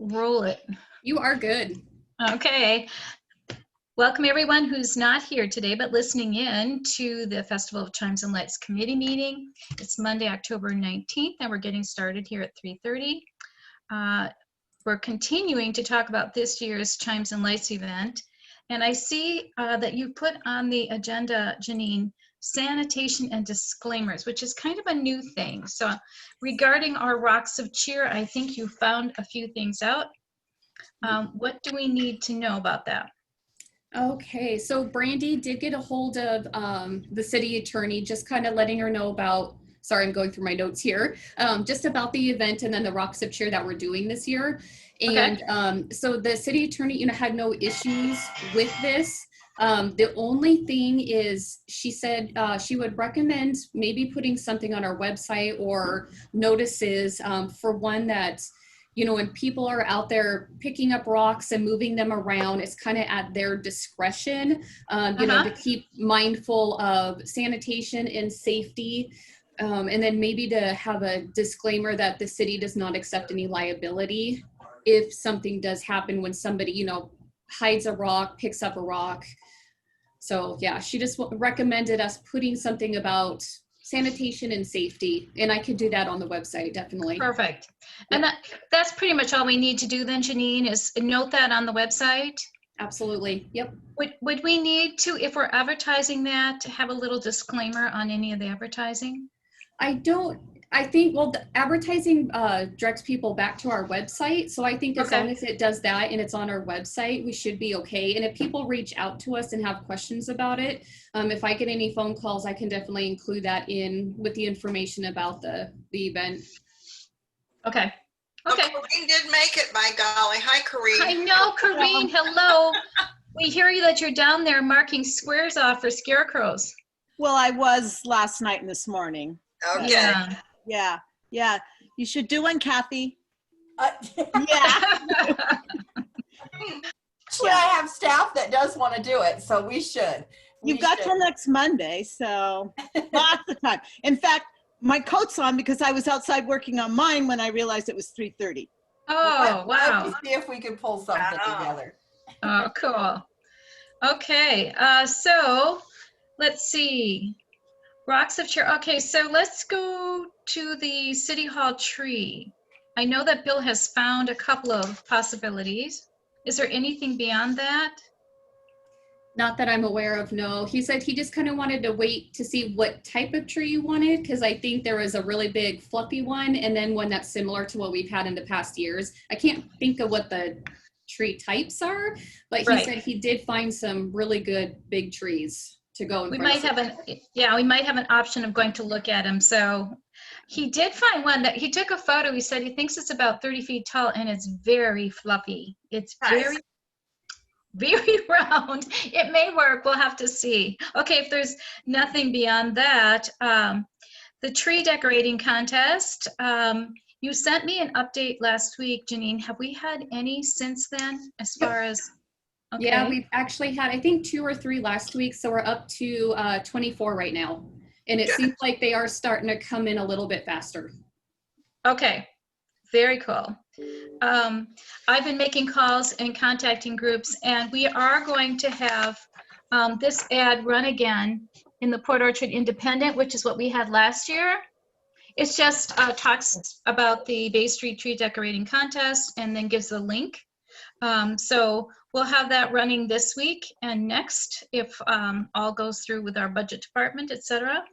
Roll it. You are good. Okay. Welcome everyone who's not here today, but listening in to the Festival of Chimes and Lights committee meeting. It's Monday, October 19th, and we're getting started here at 3:30. We're continuing to talk about this year's Chimes and Lights event. And I see that you put on the agenda, Janine, sanitation and disclaimers, which is kind of a new thing. So regarding our rocks of cheer, I think you found a few things out. What do we need to know about that? Okay, so Brandy did get a hold of the city attorney, just kind of letting her know about, sorry, I'm going through my notes here, just about the event and then the rocks of cheer that we're doing this year. And okay. So the city attorney, had no issues with this. The only thing is she said she would recommend maybe putting something on our website or notices for one that, when people are out there picking up rocks and moving them around, it's kind of at their discretion, to keep mindful of sanitation and safety. And then maybe to have a disclaimer that the city does not accept any liability if something does happen when somebody, hides a rock, picks up a rock. So yeah, she just recommended us putting something about sanitation and safety, and I could do that on the website, definitely. Perfect. And that's pretty much all we need to do then, Janine, is note that on the website. Absolutely. Yep. Would we need to, if we're advertising that, to have a little disclaimer on any of the advertising? I think, well, the advertising directs people back to our website. So I think as long as it does that and it's on our website, we should be okay. And if people reach out to us and have questions about it, if I get any phone calls, I can definitely include that in with the information about the event. Okay. Okay. Oh, Corrine did make it, by golly. Hi, Corrine. I know, Corrine. Hello. We hear you that you're down there marking squares off for scarecrows. Well, I was last night and this morning. Okay. Yeah. You should do one, Kathy. Yeah. Actually, I have staff that does want to do it, so we should. You've got till next Monday, so lots of time. In fact, my coat's on because I was outside working on mine when I realized it was 3:30. Oh, wow. Let's see if we can pull something together. Oh, cool. Okay, so let's see. Rocks of cheer. Okay, so let's go to the City Hall tree. I know that Bill has found a couple of possibilities. Is there anything beyond that? Not that I'm aware of, no. He said he just kind of wanted to wait to see what type of tree you wanted, because I think there was a really big fluffy one and then one that's similar to what we've had in the past years. I can't think of what the tree types are, but he said he did find some really good big trees to go in. We might have an option of going to look at them. So he did find one that he took a photo. He said he thinks it's about 30 feet tall and it's very fluffy. It's very round. It may work. We'll have to see. Okay, if there's nothing beyond that, the tree decorating contest, you sent me an update last week, Janine. Have we had any since then as far as? Okay. Yeah, we've actually had, I think 2 or 3 last week. So we're up to 24 right now. And it seems like they are starting to come in a little bit faster. Okay, very cool. I've been making calls and contacting groups, and we are going to have this ad run again in the Port Orchard Independent, which is what we had last year. It's just talks about the Bay Street Tree Decorating Contest and then gives the link. So we'll have that running this week and next if all goes through with our budget department, etc.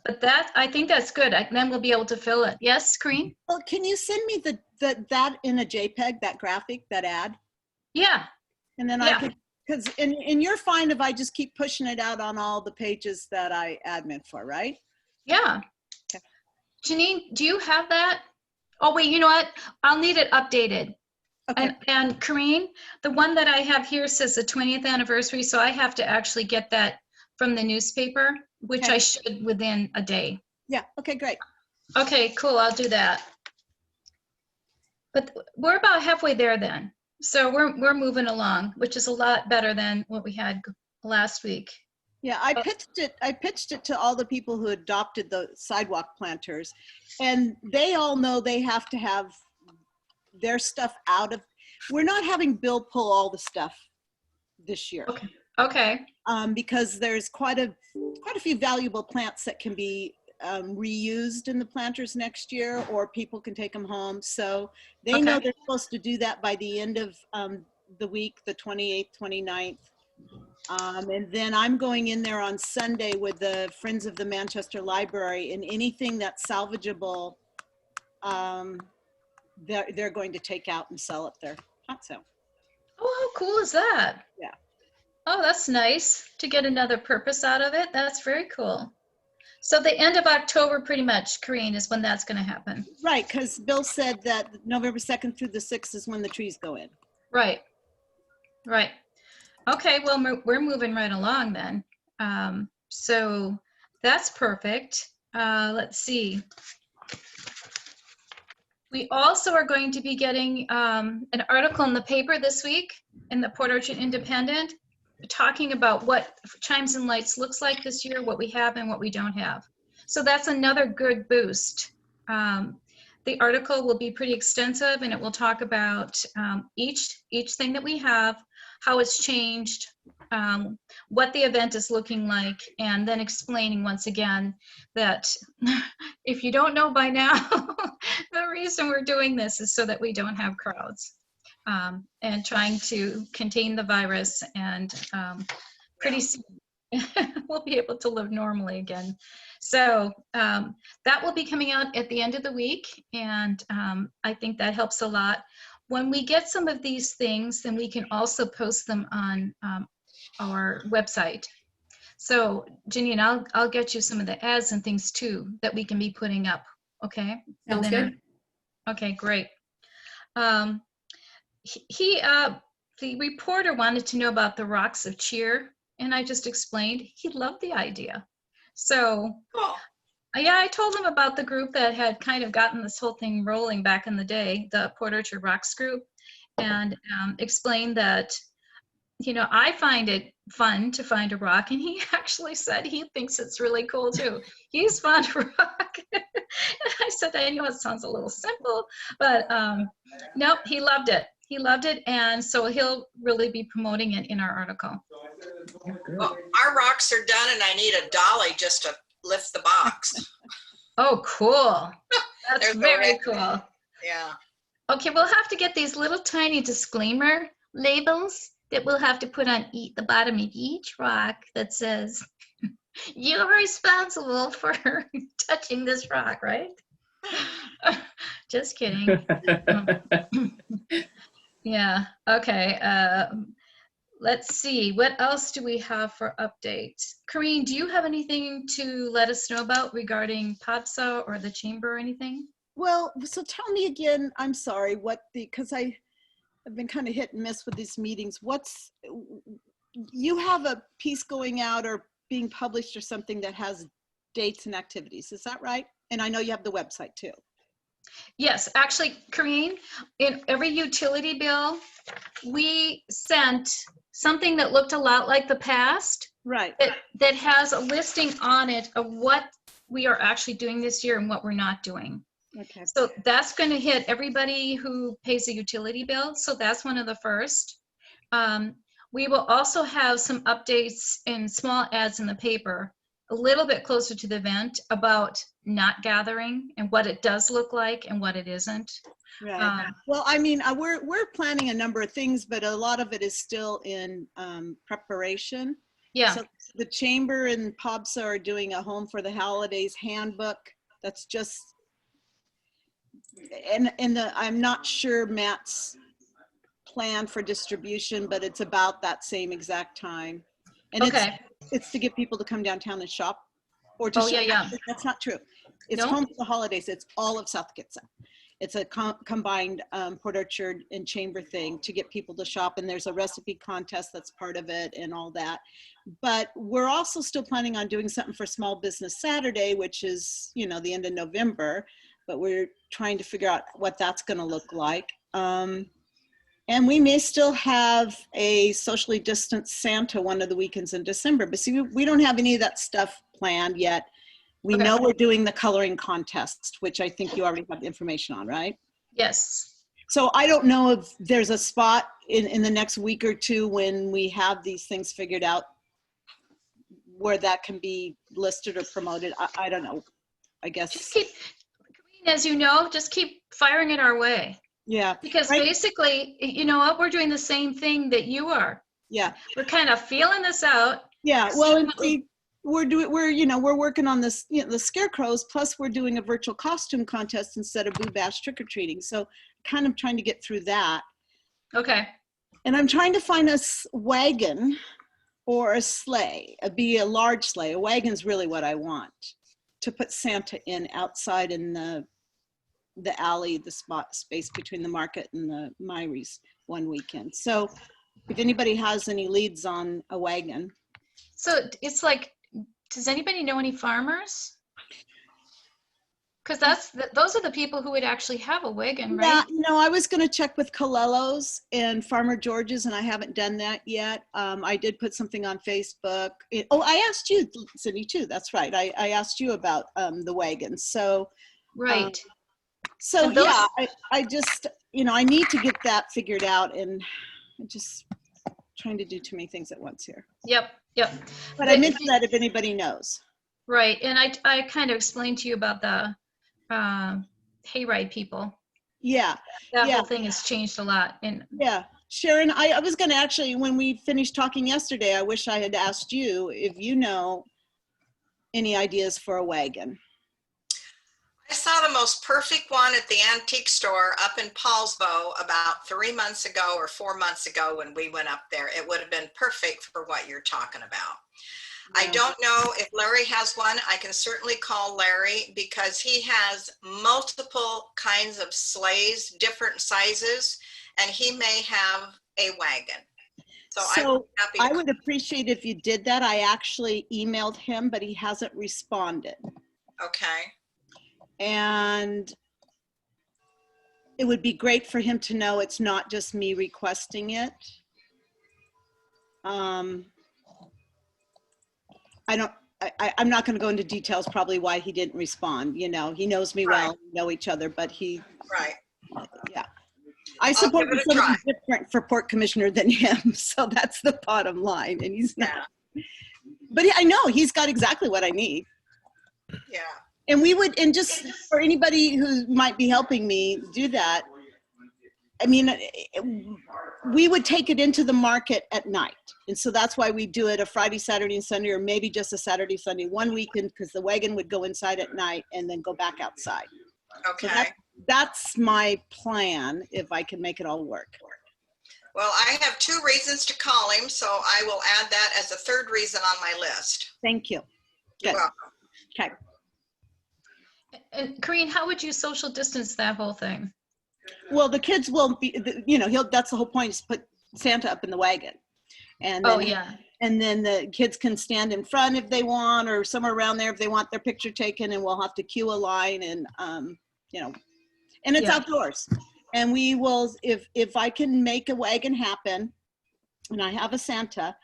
But I think that's good. Then we'll be able to fill it. Yes, Corrine? Well, can you send me that in a JPEG, that graphic, that ad? Yeah. And then I could, because and you're fine if I just keep pushing it out on all the pages that I admin for, right? Yeah. Okay. Janine, do you have that? Oh, wait, you know what? I'll need it updated. Okay. And Corrine, the one that I have here says the 20th anniversary, so I have to actually get that from the newspaper, which I should within a day. Yeah, okay, great. Okay, cool, I'll do that. But we're about halfway there then. So we're moving along, which is a lot better than what we had last week. Yeah, I pitched it to all the people who adopted the sidewalk planters, and they all know they have to have their stuff out of, we're not having Bill pull all the stuff this year. Okay. Because there's quite a few valuable plants that can be reused in the planters next year, or people can take them home. So they know Okay. they're supposed to do that by the end of the week, the 28th, 29th. And then I'm going in there on Sunday with the Friends of the Manchester Library, and anything that's salvageable, they're going to take out and sell at their hot sale. Oh, how cool is that? Yeah. Oh, that's nice to get another purpose out of it. That's very cool. So the end of October, pretty much, Corinne, is when that's going to happen. Right, because Bill said that November 2nd through the 6th is when the trees go in. Right. Right. Okay, well, we're moving right along then. So that's perfect. Let's see. We also are going to be getting an article in the paper this week in the Port Orchard Independent, talking about what Chimes and Lights looks like this year, what we have and what we don't have. So that's another good boost. The article will be pretty extensive, and it will talk about each thing that we have, how it's changed, what the event is looking like, and then explaining once again that if you don't know by now, the reason we're doing this is so that we don't have crowds, and trying to contain the virus, and pretty soon we'll be able to live normally again. So that will be coming out at the end of the week, and I think that helps a lot. When we get some of these things, then we can also post them on our website. So Ginny, and I'll get you some of the ads and things too that we can be putting up. Okay. Sounds good. Okay, great. The reporter wanted to know about the Rocks of Cheer, and I just explained he loved the idea. So Cool. yeah, I told him about the group that had kind of gotten this whole thing rolling back in the day, the Port Orchard Rocks group, and explained that, you know, I find it fun to find a rock, and he actually said he thinks it's really cool too. He's found a rock. And I said, I know it sounds a little simple, but nope, he loved it. He loved it, and so he'll really be promoting it in our article. Well, our rocks are done, and I need a dolly just to lift the box. Oh, cool. That's There's the very red. cool. Yeah. Okay, we'll have to get these little tiny disclaimer labels that we'll have to put on the bottom of each rock that says, you're responsible for touching this rock, right? Just kidding. Yeah, okay. Let's see, what else do we have for updates? Corinne, do you have anything to let us know about regarding POPSA or the chamber or anything? Well, so tell me again, I'm sorry, because I've been kind of hit and miss with these meetings. You have a piece going out or being published or something that has dates and activities, is that right? And I know you have the website too. Yes, actually, Corinne, in every utility bill, we sent something that looked a lot like the past, Right. that has a listing on it of what we are actually doing this year and what we're not doing. Okay. So that's going to hit everybody who pays a utility bill. So that's one of the first. We will also have some updates and small ads in the paper a little bit closer to the event about not gathering and what it does look like and what it isn't. Right. Well, I mean, we're planning a number of things, but a lot of it is still in preparation. Yeah. So the chamber and POBSA are doing a Home for the Holidays handbook. That's just, I'm not sure Matt's plan for distribution, but it's about that same exact time. And Okay. it's to get people to come downtown and shop, or to Oh, shop. yeah. That's not true. It's No? Home for the Holidays. It's all of South Kitsap. It's a combined Port Orchard and Chamber thing to get people to shop, and there's a recipe contest that's part of it and all that. But we're also still planning on doing something for Small Business Saturday, which is, you know, the end of November, but we're trying to figure out what that's going to look like. And we may still have a socially distanced Santa one of the weekends in December, but see, we don't have any of that stuff planned yet. We Okay. know we're doing the coloring contest, which I think you already have the information on, right? Yes. So I don't know if there's a spot in the next week or two when we have these things figured out where that can be listed or promoted. I don't know. I guess. Just keep, as you know, just keep firing it our way. Yeah. Because Right. basically, you know what, we're doing the same thing that you are. Yeah. We're kind of feeling this out. Yeah. See Well, and what we- we're working on this, the scarecrows, plus we're doing a virtual costume contest instead of Boo Bash trick-or-treating. So kind of trying to get through that. Okay. And I'm trying to find a wagon or a sleigh, be a large sleigh. A wagon's really what I want, to put Santa in outside in the alley, the space between the market and the Myries one weekend. So if anybody has any leads on a wagon. So it's like, does anybody know any farmers? Because those are the people who would actually have a wagon, right? Yeah, I was going to check with Colello's and Farmer George's, and I haven't done that yet. I did put something on Facebook. I asked you, Cindy, too. That's right. I asked you about the wagons. So, Right. So And those- yeah, I just, I need to get that figured out, and I'm just trying to do too many things at once here. Yep. But I mentioned that if anybody knows. Right. And I kind of explained to you about the hayride people. Yeah. That Yeah. whole thing has changed a lot. And Yeah. Sharon, I was going to actually, when we finished talking yesterday, I wish I had asked you if you know any ideas for a wagon. I saw the most perfect one at the antique store up in Paulsbo about 3 months ago or 4 months ago when we went up there. It would have been perfect for what you're talking about. I don't know if Larry has one. I can certainly call Larry because he has multiple kinds of sleighs, different sizes, and he may have a wagon. So I'm happy to I would appreciate if you did that. I actually emailed him, but he hasn't responded. Okay. And it would be great for him to know it's not just me requesting it. I'm not going to go into details probably why he didn't respond. He knows me well, we know each other, but Right. Yeah. I support give it a somebody try. different for port commissioner than him. So that's the bottom line. And he's not, but I know he's got exactly what I need. Yeah. And we would, and just for anybody who might be helping me do that, I mean, we would take it into the market at night. And so that's why we do it a Friday, Saturday, and Sunday, or maybe just a Saturday, Sunday, one weekend, because the wagon would go inside at night and then go back outside. Okay. So that's my plan, if I can make it all work. Well, I have 2 reasons to call him, so I will add that as a 3rd reason on my list. Thank you. Good. You're welcome. Okay. And Corinne, how would you social distance that whole thing? Well, the kids will be, that's the whole point, is put Santa up in the wagon. And then, Oh, yeah. And then the kids can stand in front if they want, or somewhere around there if they want their picture taken, and we'll have to queue a line, and, and it's outdoors. And we will, if I can make a wagon happen, and I have a Santa,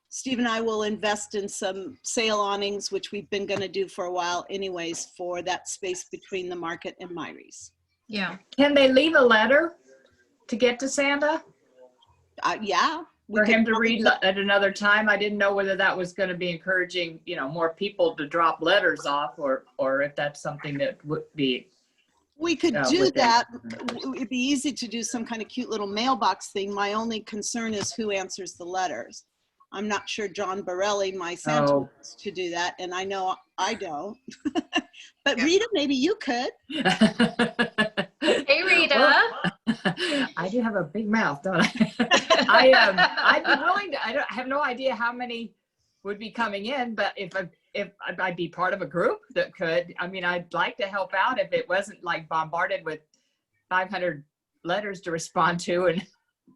Steve and I will invest in some sail awnings, which we've been going to do for a while anyways, for that space between the market and Myries. Yeah. Can they leave a letter to get to Santa? Yeah. For him to read at another time? I didn't know whether that was going to be encouraging, more people to drop letters off, or if that's something that would be. We could do that. It'd be easy to do some kind of cute little mailbox thing. My only concern is who answers the letters. I'm not sure John Borelli, my Santa, wants to do that, and I know I don't. But Rita, maybe you could. Hey, Rita. Well, I do have a big mouth, don't I? I'd be willing to. I have no idea how many would be coming in, but if I'd be part of a group that could. I mean, I'd like to help out if it wasn't like bombarded with 500 letters to respond to and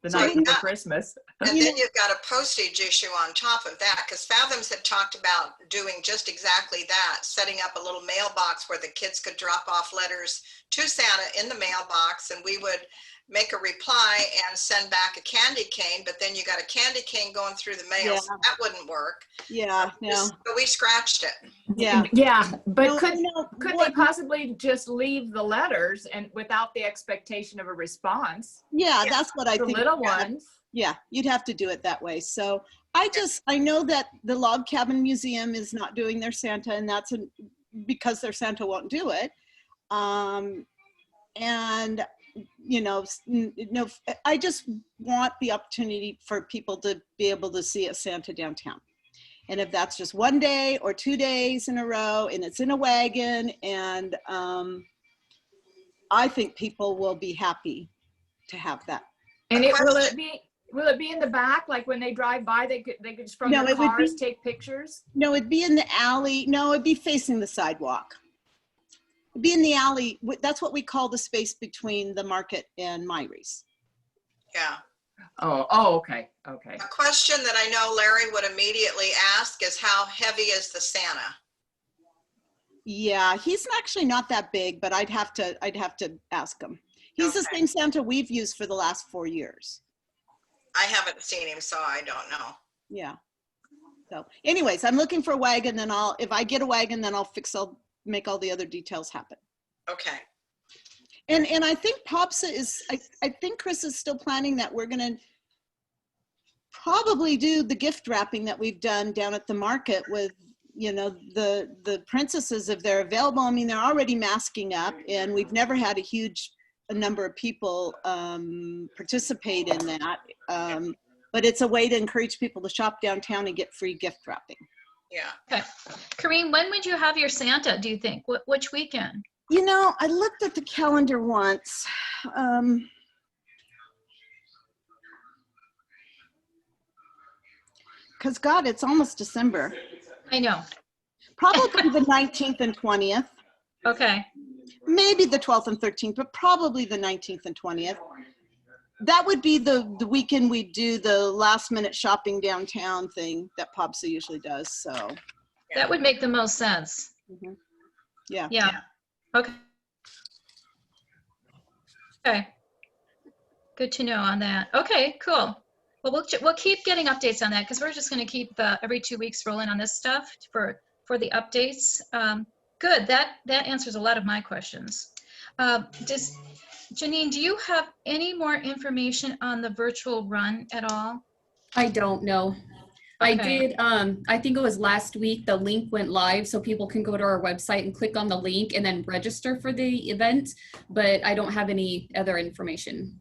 the night before Christmas. And then you've got a postage issue on top of that, because Fathoms had talked about doing just exactly that, setting up a little mailbox where the kids could drop off letters to Santa in the mailbox, and we would make a reply and send back a candy cane, but then you got a candy cane going through the mail, Yeah. so that wouldn't work. Yeah, no, So we scratched it. yeah. Yeah, but No, could no, they what- possibly just leave the letters and without the expectation of a response? Yeah, that's what I The think. little Yeah. ones. Yeah, you'd have to do it that way. So I know that the Log Cabin Museum is not doing their Santa, and that's because their Santa won't do it. And, you know, I just want the opportunity for people to be able to see a Santa downtown. And if that's just one day or 2 days in a row, and it's in a wagon, and I think people will be happy to have that. And will it be in the back? Like when they drive by, they could just from No, their it would cars be- take pictures? No, it'd be in the alley. No, it'd be facing the sidewalk. It'd be in the alley. That's what we call the space between the market and Myrie's. Yeah. Oh, okay. Okay. A question that I know Larry would immediately ask is how heavy is the Santa? Yeah, he's actually not that big, but I'd have to ask him. He's the Okay. same Santa we've used for the last 4 years. I haven't seen him, so I don't know. Yeah. So anyways, I'm looking for a wagon, then if I get a wagon, then I'll make all the other details happen. Okay. And I think POPSA I think Chris is still planning that we're gonna probably do the gift wrapping that we've done down at the market with, you know, the princesses, if they're available. I mean, they're already masking up, and we've never had a huge number of people participate in that. But it's a way to encourage people to shop downtown and get free gift wrapping. Yeah. Okay. Kareem, when would you have your Santa, do you think? Which weekend? You know, I looked at the calendar once. Because God, it's almost December. I know. Probably the 19th and 20th. Okay. Maybe the 12th and 13th, but probably the 19th and 20th. That would be the weekend we do the last minute shopping downtown thing that POPSA usually does. So That would make the most sense. yeah. Yeah. Okay. Okay. Good to know on that. Okay, cool. Well, we'll keep getting updates on that because we're just going to keep every 2 weeks rolling on this stuff for the updates. Good. That answers a lot of my questions. Janine, do you have any more information on the virtual run at all? I don't know. I Okay. did, I think it was last week, the link went live so people can go to our website and click on the link and then register for the event, but I don't have any other information.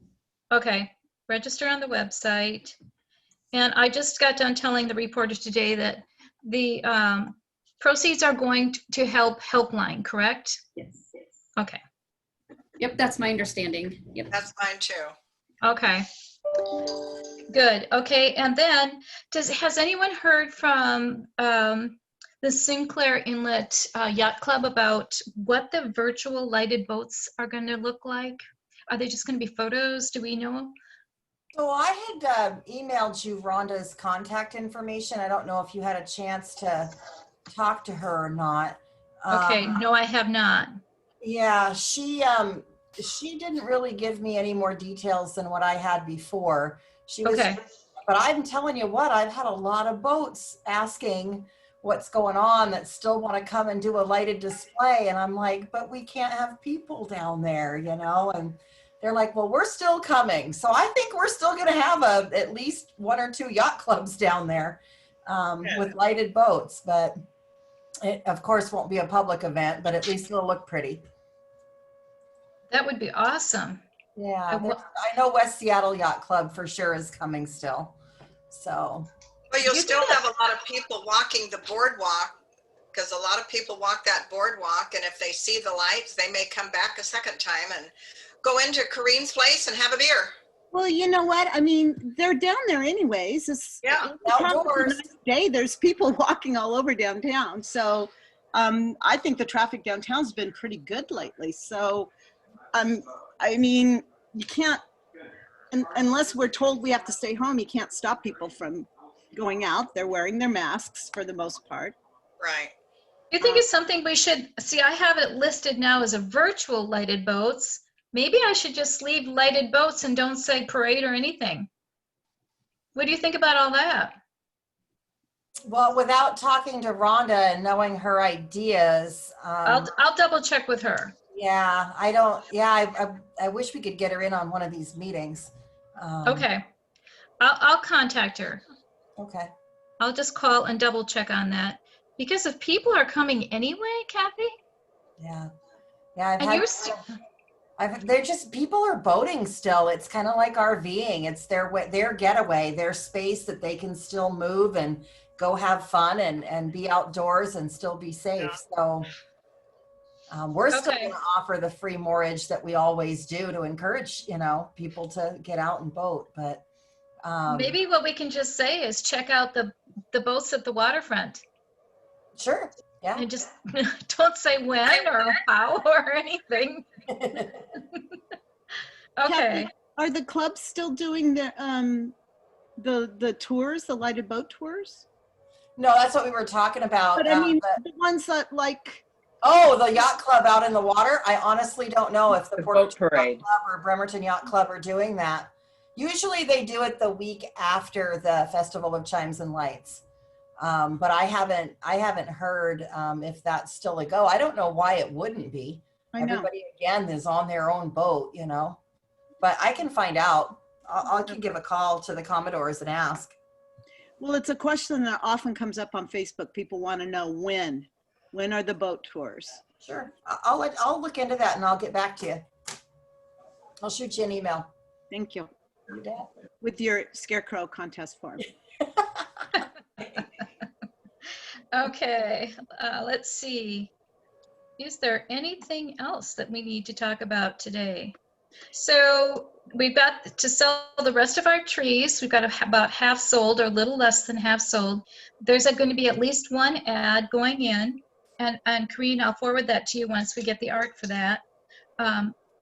Okay, register on the website. And I just got done telling the reporters today that the proceeds are going to help Helpline, correct? Yes. Okay, Yep, that's my understanding. Yep. That's mine too. okay. Good, okay. And then has anyone heard from the Sinclair Inlet Yacht Club about what the virtual lighted boats are going to look like? Are they just going to be photos? Do we know? So I had emailed you Rhonda's contact information. I don't know if you had a chance to talk to her or not. Okay, no, I have not. Yeah, she didn't really give me any more details than what I had before. She was, Okay. but I'm telling you what, I've had a lot of boats asking what's going on that still want to come and do a lighted display, and I'm like, but we can't have people down there, you know, and they're like, well, we're still coming. So I think we're still going to have at least 1 or 2 yacht clubs down there with lighted boats, but it of course won't be a public event, but at least it'll look pretty. That would be awesome. Yeah, I know West Seattle Yacht Club for sure is coming still. So. But you'll You still think have a lot of people walking the boardwalk, because a lot of people walk that boardwalk, and if they see the lights, they may come back a second time and go into Kareem's place and have a beer. Well, you know what? I mean, they're down there anyways. Yeah, outdoors. It's a nice day. There's people walking all over downtown. So I think the traffic downtown's been pretty good lately. So I mean, you can't, unless we're told we have to stay home, you can't stop people from going out. They're wearing their masks for the most part. Right. Do you think it's something we should see? I have it listed now as a virtual lighted boats, maybe I should just leave lighted boats and don't say parade or anything. What do you think about all that? Well, without talking to Rhonda and knowing her ideas, I'll double check with her. yeah, I don't, yeah, I wish we could get her in on one of these meetings. Okay. I'll contact her. Okay. I'll just call and double check on that. Because if people are coming anyway, Kathy, Yeah. Yeah, I've and had, you're still, they're just, people are boating still. It's kind of like RVing. It's their getaway, their space that they can still move and go have fun and be outdoors and still be safe. So we're still Okay. going to offer the free moorage that we always do to encourage, people to get out and boat. But maybe what we can just say is check out the boats at the waterfront. sure. Yeah. And just don't say when or how or anything. Okay. Are the clubs still doing the tours, the lighted boat tours? No, that's what we were talking about. But I mean, the ones that like. Oh, the yacht club out in the water. I honestly don't know if the Port boat Yacht parade. Club or Bremerton Yacht Club are doing that. Usually they do it the week after the Festival of Chimes and Lights. But I haven't heard if that's still a go. I don't know why it wouldn't be. I know. Everybody again is on their own boat, But I can find out. I can give a call to the Commodores and ask. Well, it's a question that often comes up on Facebook. People want to know when are the boat tours? Sure. I'll look into that and I'll get back to you. I'll shoot you an email. Thank you. You bet. With your scarecrow contest form. Okay. Let's see. Is there anything else that we need to talk about today? So we've got to sell the rest of our trees. We've got about half sold or a little less than half sold. There's going to be at least one ad going in. And Karine, I'll forward that to you once we get the art for that.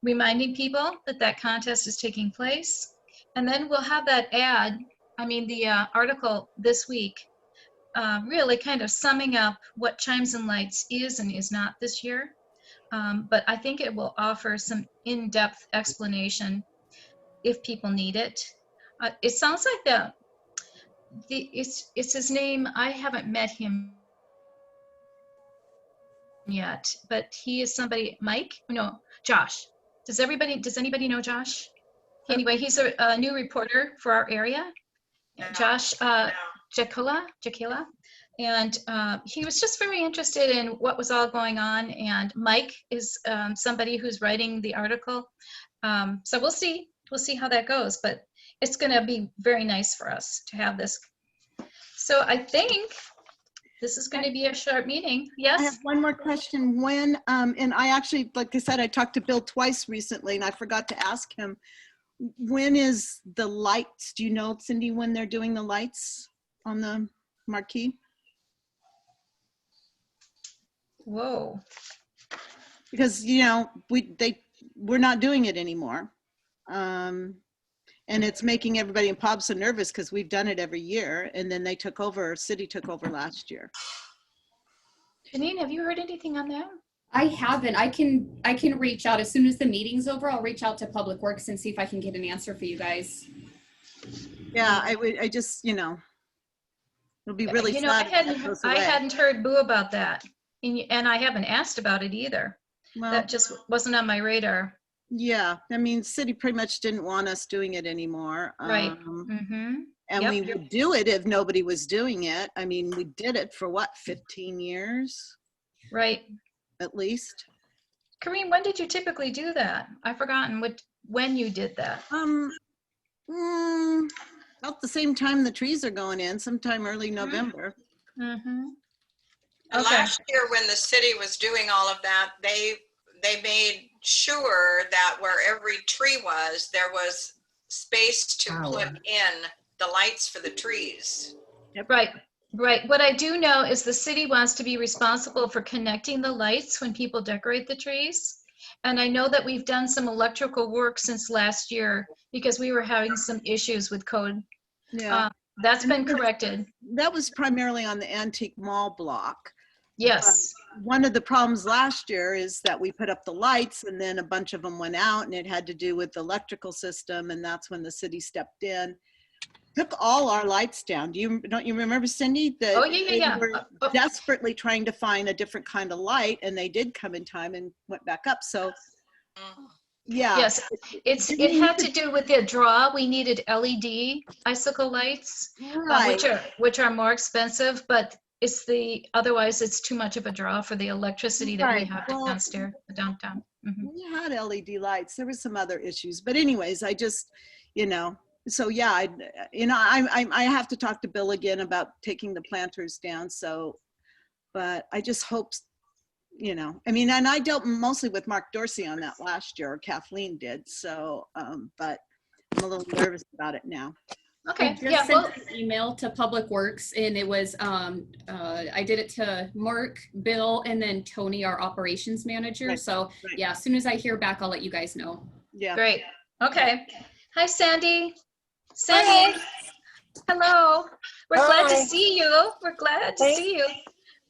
Reminding people that contest is taking place. And then we'll have that ad, the article this week, really kind of summing up what Chimes and Lights is and is not this year. But I think it will offer some in-depth explanation if people need it. It sounds like it's his name. I haven't met him yet, but he is somebody, Josh. Does anybody know Josh? Anyway, he's a new reporter for our area. Josh Jakila. And he was just very interested in what was all going on. And Mike is somebody who's writing the article. So we'll see how that goes, but it's gonna be very nice for us to have this. So I think this is going to be a short meeting. Yes? I have one more question. When, and I actually, like I said, I talked to Bill twice recently and I forgot to ask him, when is the lights? Do you know, Cindy, when they're doing the lights on the marquee? Whoa. Because, we're not doing it anymore. And it's making everybody in Pob so nervous because we've done it every year. And then they city took over last year. Janine, have you heard anything on that? I haven't. I can reach out as soon as the meeting's over. I'll reach out to Public Works and see if I can get an answer for you guys. Yeah, I just, it'll be really sad. I hadn't heard boo about that. And I haven't asked about it either. Well, that just wasn't on my radar. Yeah, city pretty much didn't want us doing it anymore. Right. And we would do it if nobody was doing it. We did it for what, 15 years? Right. At least. Karine, when did you typically do that? I've forgotten when you did that. About the same time the trees are going in, sometime early November. And last year when the city was doing all of that, they made sure that where every tree was, there was space to put in the lights for the trees. Right. What I do know is the city wants to be responsible for connecting the lights when people decorate the trees. And I know that we've done some electrical work since last year because we were having some issues with code. Yeah. That's been corrected. That was primarily on the Antique Mall block. Yes. one of the problems last year is that we put up the lights and then a bunch of them went out, and it had to do with the electrical system, and that's when the city stepped in. Took all our lights down. Don't you remember, Cindy? That Oh, yeah, they yeah. were desperately trying to find a different kind of light, and they did come in time and went back up. So Mhm. yeah. Yes, it had to do with the draw. We needed LED icicle lights, Right. which are more expensive, but otherwise it's too much of a draw for the electricity that we Right. have Well, downtown. Mhm. we had LED lights. There was some other issues, but anyways, I just, so yeah, I have to talk to Bill again about taking the planters down. So, but I just hope, and I dealt mostly with Mark Dorsey on that last year, or Kathleen did. So, but I'm a little nervous about it now. Okay, I just yeah, sent well, an email to Public Works, and it was, I did it to Mark, Bill, and then Tony, our operations manager. Right, So right. yeah, as soon as I hear back, I'll let you guys know. Yeah. great. Okay. Hi, Sandy. Sandy, hello. We're glad to Hi. see you. We're glad to see you.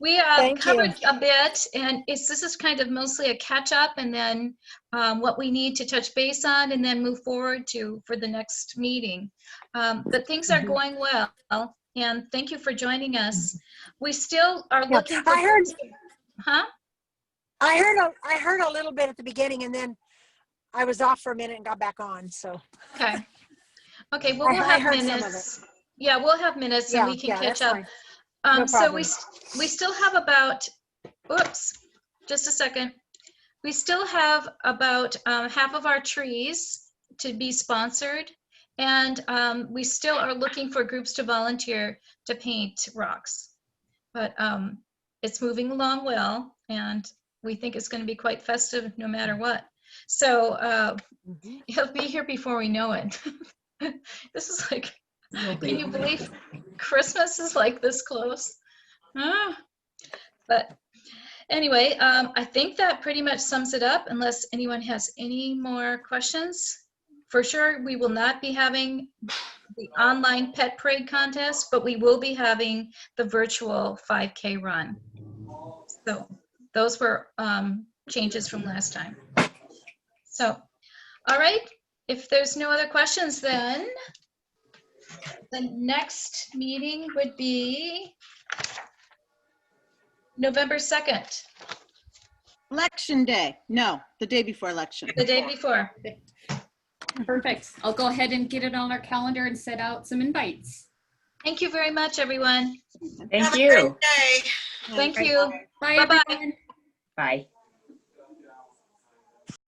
We Thank covered you. a bit, and this is kind of mostly a catch up, and then what we need to touch base on, and then move forward for the next meeting. But things are going well, and thank you for joining us. We still are Yeah, looking for. I heard. Huh? I heard a little bit at the beginning, and then I was off for a minute and got back on. So Okay. Okay. Well, we'll I have heard some of minutes. Yeah, we'll have minutes, and we can catch that's up. fine. No So problem. we still have about. Oops. Just a second. We still have about half of our trees to be sponsored, and we still are looking for groups to volunteer to paint rocks. But it's moving along well, and we think it's going to be quite festive no matter what. So it'll be here before we know it. This is like, can you believe Christmas is like this close? But anyway, I think that pretty much sums it up, unless anyone has any more questions. For sure, we will not be having the online pet parade contest, but we will be having the virtual 5K run. So those were changes from last time. So, all right, if there's no other questions, then the next meeting would be November 2nd. Election day. No, the day before election. The day before. Perfect. I'll go ahead and get it on our calendar and set out some invites. Thank you very much, everyone. Thank Have a you. great day. Thank you. Bye, Bye-bye. everyone. Bye.